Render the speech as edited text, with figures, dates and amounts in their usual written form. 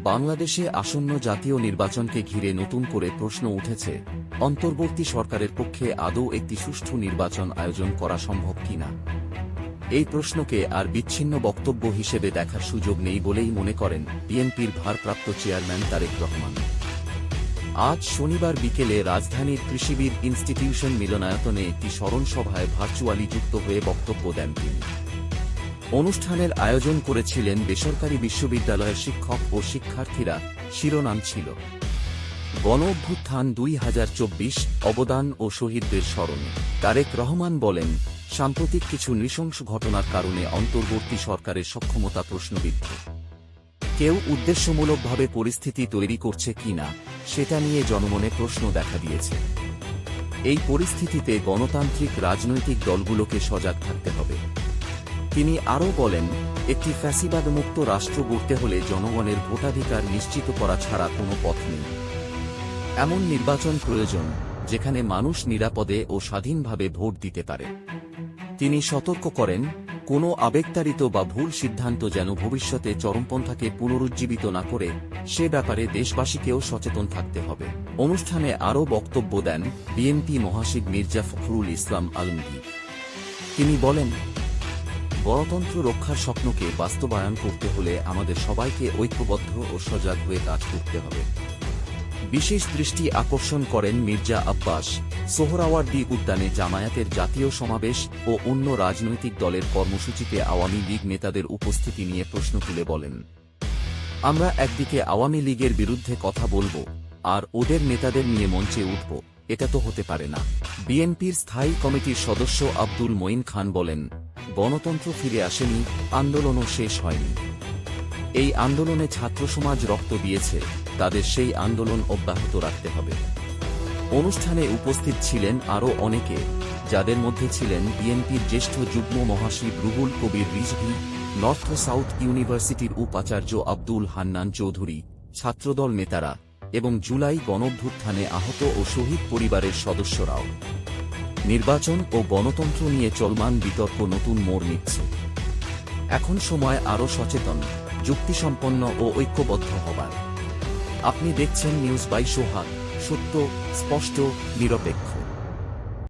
বাংলাদেশে আসন্ন জাতীয় নির্বাচনকে ঘিরে নতুন করে প্রশ্ন উঠেছে, অন্তর্বর্তী সরকারের পক্ষে আদৌ একটি সুষ্ঠু নির্বাচন আয়োজন করা সম্ভব কিনা। এই প্রশ্নকে আর বিচ্ছিন্ন বক্তব্য হিসেবে দেখার সুযোগ নেই বলেই মনে করেন বিএনপির ভারপ্রাপ্ত চেয়ারম্যান তারেক রহমান। আজ শনিবার বিকেলে রাজধানীর কৃষিবিদ ইনস্টিটিউশন মিলনায়তনে একটি স্মরণ সভায় ভার্চুয়ালি যুক্ত হয়ে বক্তব্য দেন তিনি। অনুষ্ঠানের আয়োজন করেছিলেন বেসরকারি বিশ্ববিদ্যালয়ের শিক্ষক ও শিক্ষার্থীরা। শিরোনাম ছিল গণ-অভ্যুত্থান ২০২৪, অবদান ও শহীদদের স্মরণে। তারেক রহমান বলেন, সাম্প্রতিক কিছু নৃশংস ঘটনার কারণে অন্তর্বর্তী সরকারের সক্ষমতা প্রশ্নবিদ্ধ। কেউ উদ্দেশ্যমূলকভাবে পরিস্থিতি তৈরি করছে কিনা সেটা নিয়ে জনমনে প্রশ্ন দেখা দিয়েছে। এই পরিস্থিতিতে গণতান্ত্রিক রাজনৈতিক দলগুলোকে সজাগ থাকতে হবে। তিনি আরও বলেন, একটি ফ্যাসিবাদমুক্ত রাষ্ট্র গড়তে হলে জনগণের ভোটাধিকার নিশ্চিত করা ছাড়া কোনো পথ নেই। এমন নির্বাচন প্রয়োজন যেখানে মানুষ নিরাপদে ও স্বাধীনভাবে ভোট দিতে পারে। তিনি সতর্ক করেন, কোনো আবেগতাড়িত বা ভুল সিদ্ধান্ত যেন ভবিষ্যতে চরমপন্থাকে পুনরুজ্জীবিত না করে, সে ব্যাপারে দেশবাসীকেও সচেতন থাকতে হবে। অনুষ্ঠানে আরও বক্তব্য দেন বিএনপি মহাসচিব মির্জা ফখরুল ইসলাম আলমগীর। তিনি বলেন, গণতন্ত্র রক্ষার স্বপ্নকে বাস্তবায়ন করতে হলে আমাদের সবাইকে ঐক্যবদ্ধ ও সজাগ হয়ে কাজ করতে হবে। বিশেষ দৃষ্টি আকর্ষণ করেন মির্জা আব্বাস। সোহরাওয়ার্দী উদ্যানে জামায়াতের জাতীয় সমাবেশ ও অন্য রাজনৈতিক দলের কর্মসূচিতে আওয়ামী লীগ নেতাদের উপস্থিতি নিয়ে প্রশ্ন তুলে বলেন, আমরা একদিকে আওয়ামী লীগের বিরুদ্ধে কথা বলবো আর ওদের নেতাদের নিয়ে মঞ্চে উঠব, এটা তো হতে পারে না। বিএনপির স্থায়ী কমিটির সদস্য আব্দুল মঈন খান বলেন, গণতন্ত্র ফিরে আসেনি, আন্দোলনও শেষ হয়নি। এই আন্দোলনে ছাত্র সমাজ রক্ত দিয়েছে, তাদের সেই আন্দোলন অব্যাহত রাখতে হবে। অনুষ্ঠানে উপস্থিত ছিলেন আরও অনেকে, যাদের মধ্যে ছিলেন বিএনপির জ্যেষ্ঠ যুগ্ম মহাসচিব রুহুল কবির রিজভী, নর্থ সাউথ ইউনিভার্সিটির উপাচার্য আব্দুল হান্নান চৌধুরী, ছাত্রদল নেতারা এবং জুলাই গণঅভ্যুত্থানে আহত ও শহীদ পরিবারের সদস্যরাও। নির্বাচন ও গণতন্ত্র নিয়ে চলমান বিতর্ক নতুন মোড় নিচ্ছে। এখন সময় আরও সচেতন, যুক্তিসম্পন্ন ও ঐক্যবদ্ধ হবার। আপনি দেখছেন নিউজ বাই সোহাগ, সত্য, স্পষ্ট, নিরপেক্ষ।